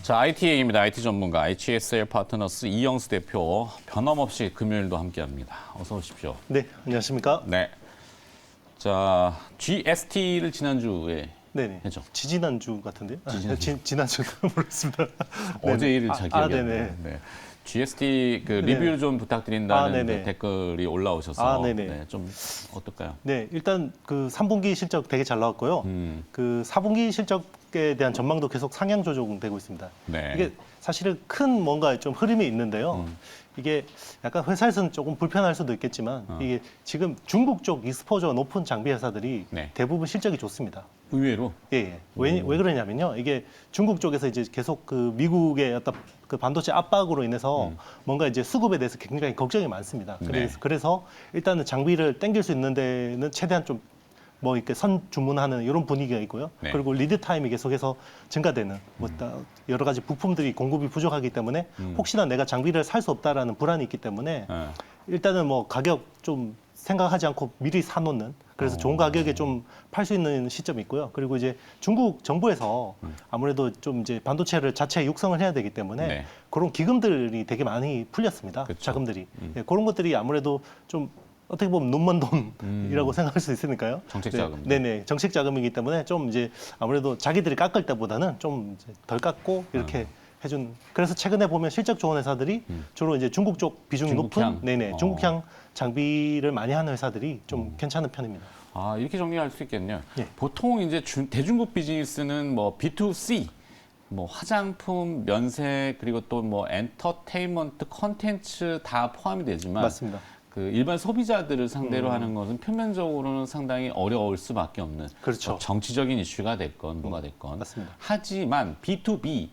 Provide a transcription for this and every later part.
자, ITA입니다. IT 전문가 HSL 파트너스 이영수 대표 변함없이 금요일도 함께합니다. 어서 오십시오. 네, 안녕하십니까? 네. 자, GST를 지난주에 네네. 했죠. 지지난주 같은데요? 지지난주. 지난주는 모르겠습니다. 어제 네네. 일을 잘 기억이 안 네네. 나요. 네. GST 그 네네. 리뷰를 좀 부탁드린다는 네네. 그 댓글이 올라오셔서 네네. 네, 좀 어떨까요? 네, 일단 그 3분기 실적 되게 잘 나왔고요. 그 4분기 실적에 대한 전망도 계속 상향 조정되고 있습니다. 네. 이게 사실은 큰 뭔가 좀 흐름이 있는데요. 이게 약간 회사에서는 조금 불편할 수도 있겠지만 이게 지금 중국 쪽 익스포저가 높은 장비 회사들이 네. 대부분 실적이 좋습니다. 의외로 예, 예. 왜 그러냐면요. 이게 중국 쪽에서 이제 계속 그 미국의 어떤 그 반도체 압박으로 인해서 뭔가 이제 수급에 대해서 굉장히 걱정이 많습니다. 네. 그래서 일단은 장비를 땡길 수 있는 데는 최대한 좀 뭐 이렇게 선 주문하는 이런 분위기가 있고요. 네. 그리고 리드 타임이 계속해서 증가되는 뭐 여러 가지 부품들이 공급이 부족하기 때문에 혹시나 내가 장비를 살 수 없다라는 불안이 있기 때문에 네. 일단은 뭐 가격 좀 생각하지 않고 미리 사놓는 그래서 좋은 가격에 좀 팔 수 있는 시점이 있고요. 그리고 이제 중국 정부에서 아무래도 좀 이제 반도체를 자체 육성을 해야 되기 때문에 네. 그런 기금들이 되게 많이 풀렸습니다. 그쵸. 자금들이. 네, 그런 것들이 아무래도 좀 어떻게 보면 눈먼 돈이라고 생각할 수 있으니까요. 정책 자금. 네네. 정책 자금이기 때문에 좀 이제 아무래도 자기들이 깎을 때보다는 좀 이제 덜 깎고 이렇게 해준. 그래서 최근에 보면 실적 좋은 회사들이 주로 이제 중국 쪽 비중이 중국향. 높은, 네네, 중국향 장비를 많이 하는 회사들이 좀 괜찮은 편입니다. 아, 이렇게 정리할 수 있겠네요. 예. 보통 이제 대중국 비즈니스는 뭐 B2C, 뭐 화장품, 면세, 그리고 또 뭐 엔터테인먼트, 컨텐츠 다 포함이 되지만 맞습니다. 그 일반 소비자들을 상대로 하는 것은 표면적으로는 상당히 어려울 수밖에 없는 그렇죠. 뭐 정치적인 이슈가 됐건 뭐가 됐건 맞습니다. 하지만 B2B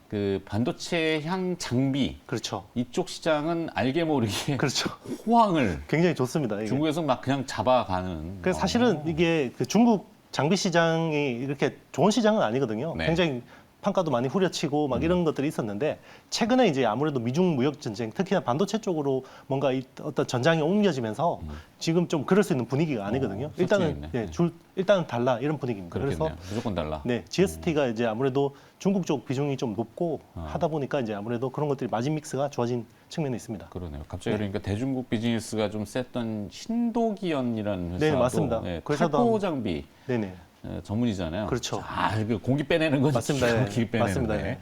그 반도체 향 장비 그렇죠. 이쪽 시장은 알게 모르게 그렇죠. 호황을 굉장히 좋습니다. 이게. 중국에서 막 그냥 잡아가는. 그래서 사실은 이게 그 중국 장비 시장이 이렇게 좋은 시장은 아니거든요. 네. 굉장히 판가도 많이 후려치고 막 이런 것들이 있었는데 최근에 이제 아무래도 미중 무역 전쟁, 특히나 반도체 쪽으로 뭔가 어떤 전장이 옮겨지면서 지금 좀 그럴 수 있는 분위기가 아니거든요. 일단은 있네. 일단은 달라 이런 분위기입니다. 그렇겠네요. 그래서 무조건 달라. 네, GST가 이제 아무래도 중국 쪽 비중이 좀 높고 하다 보니까 이제 아무래도 그런 것들이 마진 믹스가 좋아진 측면이 있습니다. 그러네요. 갑자기 그러니까 대중국 비즈니스가 좀 셌던 신도기현이라는 회사도 네, 맞습니다. 그 회사도 탈포 장비 네네. 전문이잖아요. 그렇죠. 그 공기 빼내는 거지. 맞습니다. 기가 네. 막히게 빼내는데. 맞습니다. 네.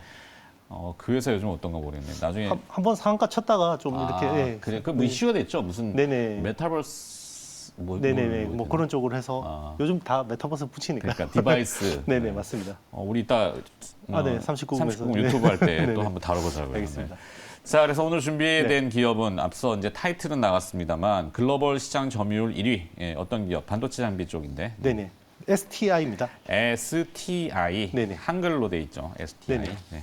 그 회사 요즘 어떤가 모르겠네. 나중에 한번 상한가 쳤다가 좀 이렇게 예. 그래 그 이슈가 됐죠. 무슨 네네. 메타버스 네네네. 뭐 그런 쪽으로 해서 요즘 다 메타버스 붙이니까. 그러니까 디바이스. 네네, 맞습니다. 우리 이따 네, 39금에서 39금 유튜브 할 때 네네. 또 한번 다뤄보자고요. 알겠습니다. 자, 그래서 오늘 준비된 기업은 앞서 이제 타이틀은 나갔습니다만 글로벌 시장 점유율 1위 어떤 기업? 반도체 장비 쪽인데. 네네. STI입니다. STI. 네네. 한글로 돼 있죠. STI. 네네. 네.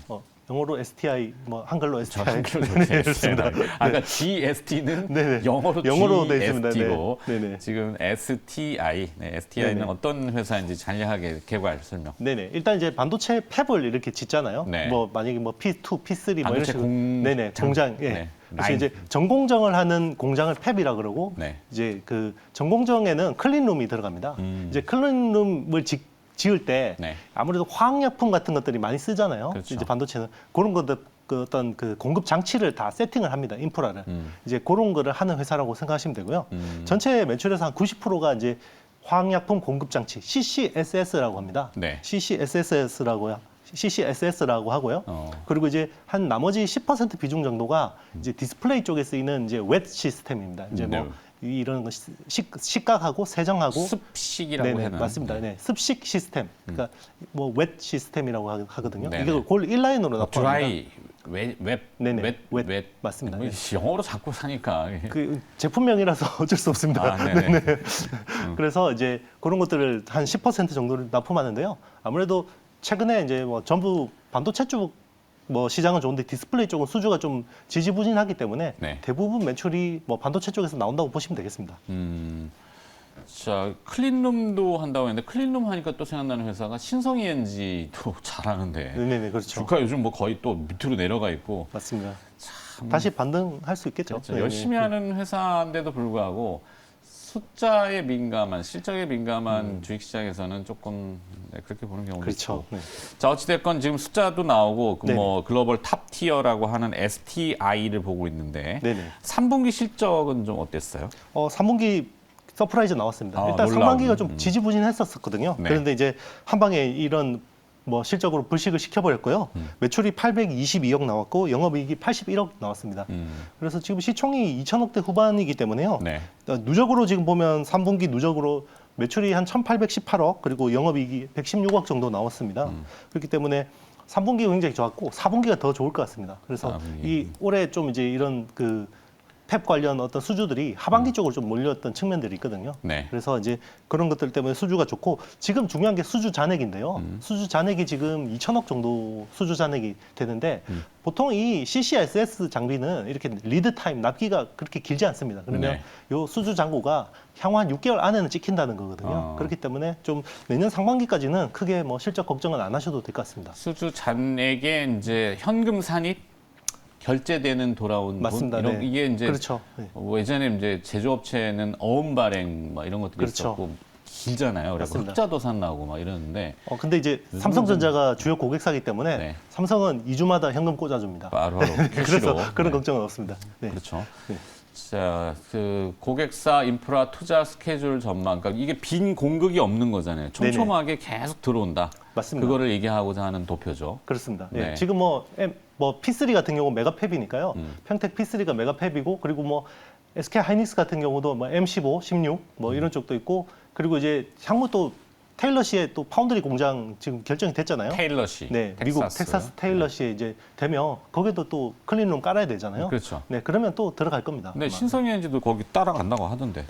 영어로 STI, 뭐 한글로 STI. 한글로 네, 돼 그렇습니다. 있어요. 아까 GST는 네네. 영어로 돼 있습니다. GST고 네네. 지금 STI. 네, STI는 네네. 어떤 회사인지 자세하게 개괄 설명. 네네. 일단 이제 반도체 팹을 이렇게 짓잖아요. 네. 뭐 만약에 뭐 P2, P3 뭐 이런 반도체 식으로. 공장. 네네. 공장. 예. 네. 그래서 라인. 이제 전공정을 하는 공장을 팹이라 그러고 네. 이제 그 전공정에는 클린룸이 들어갑니다. 이제 클린룸을 지을 때 네. 아무래도 화학약품 같은 것들이 많이 쓰잖아요. 그렇죠. 이제 반도체는 그런 것들 그 어떤 그 공급 장치를 다 세팅을 합니다. 인프라를 이제 그런 거를 하는 회사라고 생각하시면 되고요. 전체 매출에서 한 90%가 이제 화학약품 공급 장치 CCSS라고 합니다. 네. CCSS라고 하고요. 그리고 이제 한 나머지 10% 비중 정도가 이제 디스플레이 쪽에 쓰이는 이제 웹 시스템입니다. 이제 네. 뭐 이런 거 식각하고 세정하고 습식이라고 네네, 하는. 맞습니다. 네. 습식 시스템. 그러니까 뭐 웹 시스템이라고 하거든요. 네네. 이게 그걸 인라인으로 납품합니다. 드라이, 웹, 네네. 웹. 맞습니다. 뭐 영어로 자꾸 사니까. 그 제품명이라서 어쩔 수 없습니다. 네네. 그래서 이제 그런 것들을 한 10% 정도를 납품하는데요. 아무래도 최근에 이제 뭐 전부 반도체 쪽 뭐 시장은 좋은데 디스플레이 쪽은 수주가 좀 지지부진하기 때문에 네. 대부분 매출이 뭐 반도체 쪽에서 나온다고 보시면 되겠습니다. 자, 클린룸도 한다고 했는데 클린룸 하니까 또 생각나는 회사가 신성이 엔지도 잘하는데 네네, 그렇죠. 주가 요즘 뭐 거의 또 밑으로 내려가 있고 맞습니다. 다시 반등할 수 있겠죠. 그렇죠. 네네. 열심히 하는 회사인데도 불구하고 숫자에 민감한, 실적에 민감한 주식시장에서는 조금 그렇게 보는 경우도 그렇죠. 있고. 네. 자, 어찌됐건 지금 숫자도 나오고 네네. 뭐 글로벌 탑 티어라고 하는 STI를 보고 있는데 네네. 3분기 실적은 좀 어땠어요? 3분기 서프라이즈 나왔습니다. 아, 일단 놀라운. 상반기가 좀 지지부진했었거든요. 네. 그런데 이제 한 방에 이런 뭐 실적으로 불식을 시켜버렸고요. 매출이 822억 나왔고 영업이익이 81억 나왔습니다. 그래서 지금 시총이 2천억대 후반이기 때문에요. 네. 누적으로 지금 보면 3분기 누적으로 매출이 한 1,818억 그리고 영업이익이 116억 정도 나왔습니다. 그렇기 때문에 3분기가 굉장히 좋았고 4분기가 더 좋을 것 같습니다. 그래서 4분기. 이 올해 좀 이제 이런 그 탭 관련 어떤 수주들이 하반기 쪽으로 좀 몰렸던 측면들이 있거든요. 네. 그래서 이제 그런 것들 때문에 수주가 좋고 지금 중요한 게 수주 잔액인데요. 수주 잔액이 지금 2천억 정도 수주 잔액이 되는데 보통 이 CCSS 장비는 이렇게 리드 타임 납기가 그렇게 길지 않습니다. 그러면 네. 요 수주 잔고가 향후 한 6개월 안에는 찍힌다는 거거든요. 그렇기 때문에 좀 내년 상반기까지는 크게 뭐 실적 걱정은 안 하셔도 될 것 같습니다. 수주 잔액에 이제 현금 산입 결제되는 돌아온 맞습니다. 돈 이런 네. 이게 이제 그렇죠. 네. 예전에 이제 제조업체는 어음 발행 막 이런 것들이 그렇죠. 있었고 길잖아요. 그래서 맞습니다. 흑자도산 나오고 막 이러는데 근데 이제 삼성전자가 주요 고객사기 때문에 네. 삼성은 2주마다 현금 꽂아줍니다. 바로바로 캐시로. 그래서 그런 네. 걱정은 없습니다. 네. 그렇죠. 네. 자, 그 고객사 인프라 투자 스케줄 전망, 그러니까 이게 빈 공급이 없는 거잖아요. 촘촘하게 계속 들어온다. 맞습니다. 그거를 얘기하고자 하는 도표죠. 그렇습니다. 네. 예, 지금 뭐 P3 같은 경우 메가팹이니까요. 평택 P3가 메가팹이고 그리고 뭐 SK 하이닉스 같은 경우도 뭐 M15, 16 뭐 이런 쪽도 있고 그리고 이제 향후 또 테일러시에 또 파운드리 공장 지금 결정이 됐잖아요. 테일러시. 네, 미국 텍사스 테일러시에 이제 되면 거기도 또 클린룸 깔아야 되잖아요. 그렇죠. 네, 그러면 또 들어갈 겁니다. 근데 아마. 신성현지도 거기 따라간다고 하던데.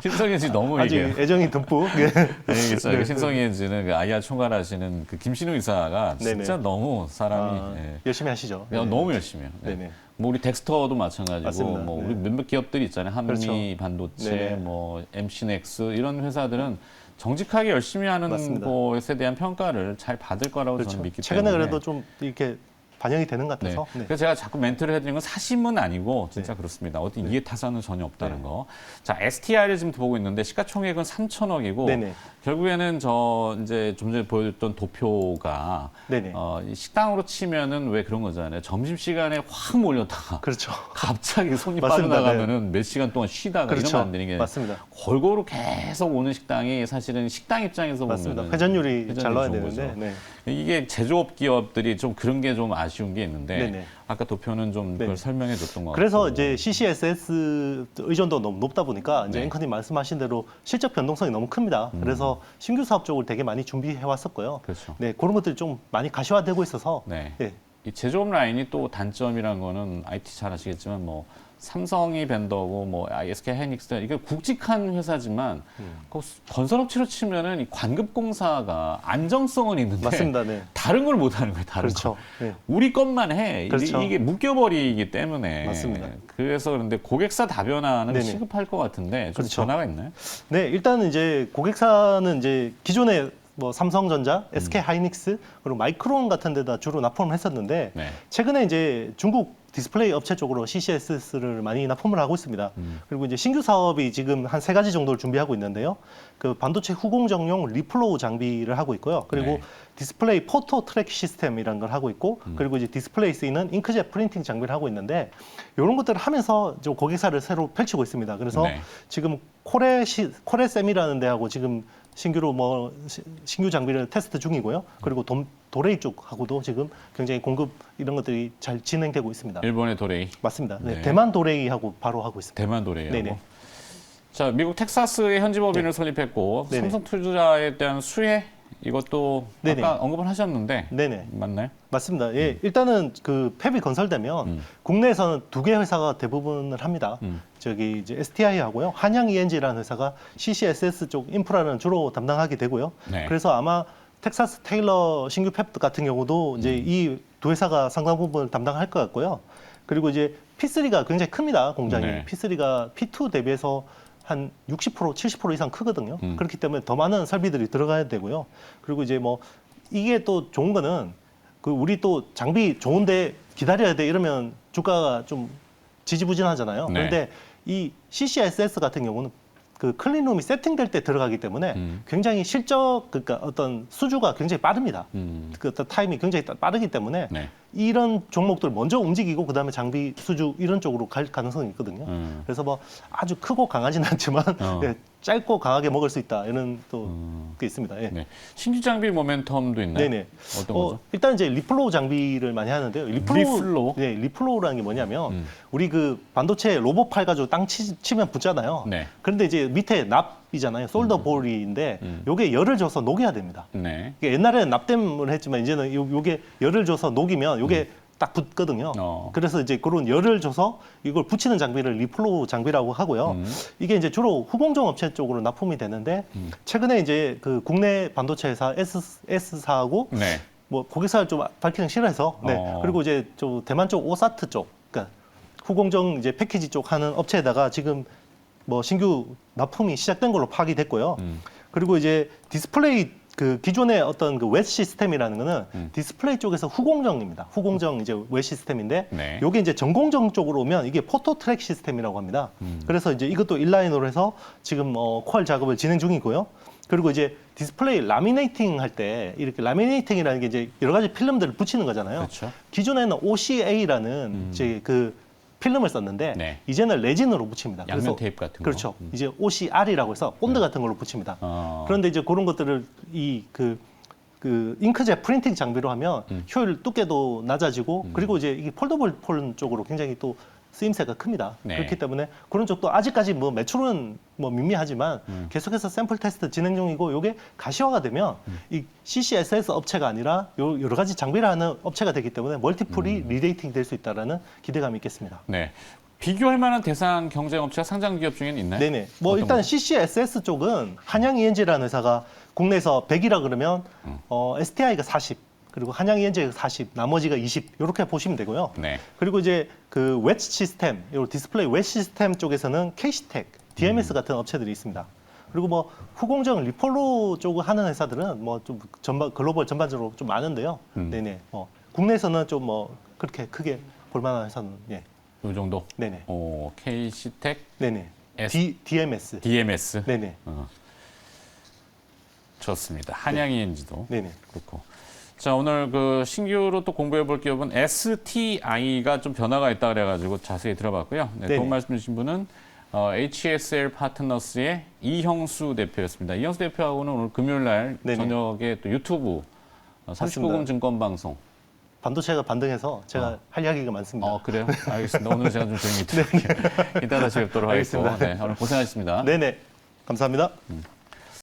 신성현지 너무 아직 이게. 애정이 듬뿍. 네. 그렇죠. 네. 신성현지는 그 아이아 총괄하시는 그 김신우 이사가 진짜 네네. 너무 사람이 열심히 하시죠. 야, 너무 열심히 해요. 네. 네네. 뭐 우리 덱스터도 마찬가지고 맞습니다. 뭐 네. 우리 몇몇 기업들이 있잖아요. 한미 그렇죠. 반도체, 네네. 뭐 MC넥스 이런 회사들은 정직하게 열심히 하는 맞습니다. 것에 대한 평가를 잘 받을 거라고 그렇죠. 저는 믿기 최근에 때문에. 그래도 좀 이렇게 반영이 되는 것 네. 같아서. 네. 그래서 제가 자꾸 멘트를 해드리는 건 사심은 아니고 진짜 네. 그렇습니다. 어떤 이해타산은 전혀 없다는 네. 거. 자, STI를 지금 보고 있는데 시가총액은 3천억이고 네네. 결국에는 저 이제 좀 전에 보여줬던 도표가 네네. 이 식당으로 치면은 왜 그런 거잖아요. 점심 시간에 확 몰렸다가 그렇죠. 갑자기 손이 맞습니다. 빠져나가면은 몇 시간 동안 쉬다가 그렇죠. 이러면 안 되는 게 맞습니다. 골고루 계속 오는 식당이 사실은 식당 입장에서 맞습니다. 보면 회전율이 잘 나와야 되는데. 네. 이게 제조업 기업들이 좀 그런 게 좀 아쉬운 게 있는데 네네. 아까 도표는 좀 네. 그걸 설명해 줬던 것 같고 그래서 이제 CCSS 의존도가 너무 높다 보니까 이제 네. 앵커님 말씀하신 대로 실적 변동성이 너무 큽니다. 그래서 신규 사업 쪽을 되게 많이 준비해 왔었고요. 그렇죠. 네, 그런 것들이 좀 많이 가시화되고 있어서 네. 네, 이 제조업 라인이 또 단점이란 거는 IT 잘 아시겠지만 뭐 삼성이 벤더고 뭐 SK 하이닉스 이게 굵직한 회사지만 그 건설업체로 치면은 이 관급공사가 안정성은 있는데 맞습니다. 네. 다른 걸 못 하는 거예요. 다른 그렇죠. 거. 네. 우리 것만 해. 그렇죠. 이게 묶여버리기 때문에. 맞습니다. 그래서 그런데 고객사 다변화는 네네. 시급할 것 같은데 좀 그렇죠. 변화가 있나요? 네, 일단은 이제 고객사는 이제 기존에 뭐 삼성전자, SK 하이닉스 그리고 마이크론 같은 데다 주로 납품을 했었는데 네. 최근에 이제 중국 디스플레이 업체 쪽으로 CCS를 많이 납품을 하고 있습니다. 그리고 이제 신규 사업이 지금 한 3가지 정도를 준비하고 있는데요. 그 반도체 후공정용 리플로우 장비를 하고 있고요. 그리고 네. 디스플레이 포토 트랙 시스템이라는 걸 하고 있고, 그리고 이제 디스플레이 쓰이는 잉크젯 프린팅 장비를 하고 있는데 이런 것들을 하면서 좀 고객사를 새로 펼치고 있습니다. 그래서 네. 지금 코레셈이라는 데하고 지금 신규로 뭐 신규 장비를 테스트 중이고요. 그리고 도레이 쪽하고도 지금 굉장히 공급 이런 것들이 잘 진행되고 있습니다. 일본의 도레이, 맞습니다. 네, 네. 대만 도레이하고 바로 하고 있습니다. 대만 도레이하고. 네네. 자, 미국 텍사스의 현지법인을 설립했고 네네. 삼성투자에 대한 수혜 이것도 네네. 아까 언급을 하셨는데 네네. 맞나요? 맞습니다. 예, 일단은 그 팹이 건설되면 국내에서는 2개 회사가 대부분을 합니다. 저기 이제 STI 하고요. 한양 ENG라는 회사가 CCSS 쪽 인프라는 주로 담당하게 되고요. 네. 그래서 아마 텍사스 테일러 신규 팹 같은 경우도 이제 이 두 회사가 상당 부분을 담당할 것 같고요. 그리고 이제 P3가 굉장히 큽니다. 공장이. 네. P3가 P2 대비해서 한 60%, 70% 이상 크거든요. 그렇기 때문에 더 많은 설비들이 들어가야 되고요. 그리고 이제 뭐 이게 또 좋은 거는 그 우리 또 장비 좋은데 기다려야 돼 이러면 주가가 좀 지지부진하잖아요. 네. 그런데 이 CCSS 같은 경우는 그 클린룸이 세팅될 때 들어가기 때문에 굉장히 실적 그러니까 어떤 수주가 굉장히 빠릅니다. 그 어떤 타임이 굉장히 빠르기 때문에 네. 이런 종목들 먼저 움직이고 그다음에 장비 수주 이런 쪽으로 갈 가능성이 있거든요. 그래서 뭐 아주 크고 강하지는 않지만 예, 짧고 강하게 먹을 수 있다 이런 또 게 있습니다. 예. 네. 신규 장비 모멘텀도 있나요? 네네. 어떤 거죠? 일단 이제 리플로우 장비를 많이 하는데요. 리플로우? 네, 리플로우라는 게 뭐냐면 우리 그 반도체 로봇 팔 가지고 땅 치면 붙잖아요. 네. 그런데 이제 밑에 납이잖아요. 솔더 볼인데 요게 열을 줘서 녹여야 됩니다. 네. 이게 옛날에는 납땜을 했지만 이제는 요게 열을 줘서 녹이면 요게 딱 붙거든요. 그래서 이제 그런 열을 줘서 이걸 붙이는 장비를 리플로우 장비라고 하고요. 이게 이제 주로 후공정 업체 쪽으로 납품이 되는데 최근에 이제 그 국내 반도체 회사 S사하고 네. 뭐 고객사를 좀 밝히는 싫어해서 네. 그리고 이제 저 대만 쪽 오사트 쪽 그러니까 후공정 이제 패키지 쪽 하는 업체에다가 지금 뭐 신규 납품이 시작된 걸로 파악이 됐고요. 그리고 이제 디스플레이 그 기존의 어떤 그 웹 시스템이라는 거는 디스플레이 쪽에서 후공정입니다. 후공정 이제 웹 시스템인데 네. 요게 이제 전공정 쪽으로 오면 이게 포토 트랙 시스템이라고 합니다. 그래서 이제 이것도 인라인으로 해서 지금 퀄 작업을 진행 중이고요. 그리고 이제 디스플레이 라미네이팅 할 때 이렇게 라미네이팅이라는 게 이제 여러 가지 필름들을 붙이는 거잖아요. 그렇죠. 기존에는 OCA라는 이제 그 필름을 썼는데 네. 이제는 레진으로 붙입니다. 양면 테이프 같은 거. 그렇죠. 이제 OCR이라고 해서 본드 같은 걸로 붙입니다. 그런데 이제 그런 것들을 이 그 잉크젯 프린팅 장비로 하면 효율 두께도 낮아지고 그리고 이제 이게 폴더블 폰 쪽으로 굉장히 또 쓰임새가 큽니다. 네. 그렇기 때문에 그런 쪽도 아직까지 뭐 매출은 뭐 미미하지만 계속해서 샘플 테스트 진행 중이고 이게 가시화가 되면 이 CCSS 업체가 아니라 여러 가지 장비를 하는 업체가 되기 때문에 멀티플이 리레이팅 될 수 있다라는 기대감이 있겠습니다. 네. 비교할 만한 대상 경쟁 업체가 상장 기업 중에는 있나요? 네네. 뭐 일단 CCSS 쪽은 한양 ENG라는 회사가 국내에서 100이라 그러면 STI가 40, 그리고 한양 ENG가 40, 나머지가 20 이렇게 보시면 되고요. 네. 그리고 이제 그 웹 시스템, 요 디스플레이 웹 시스템 쪽에서는 KC텍, DMS 같은 업체들이 있습니다. 그리고 뭐 후공정 리폴로 쪽을 하는 회사들은 뭐 좀 글로벌 전반적으로 좀 많은데요. 네네. 국내에서는 좀 뭐 그렇게 크게 볼 만한 회사는 예. 이 정도. 네네. KC텍, 네네. DMS. DMS. 네네. 좋습니다. 한양 ENG도 네네. 그렇고. 자, 오늘 그 신규로 또 공부해 볼 기업은 STI가 좀 변화가 있다 그래가지고 자세히 들어봤고요. 네, 네네. 도움 말씀 주신 분은 HSL 파트너스의 이형수 대표였습니다. 이형수 대표하고는 오늘 금요일 날 네네. 저녁에 또 유튜브 39금 맞습니다. 증권 방송. 반도체가 반등해서 제가 할 이야기가 많습니다. 그래요? 알겠습니다. 오늘은 제가 좀 조용히 들을게요. 이따 다시 뵙도록 하겠습니다. 알겠습니다. 네, 오늘 고생하셨습니다. 네네. 감사합니다.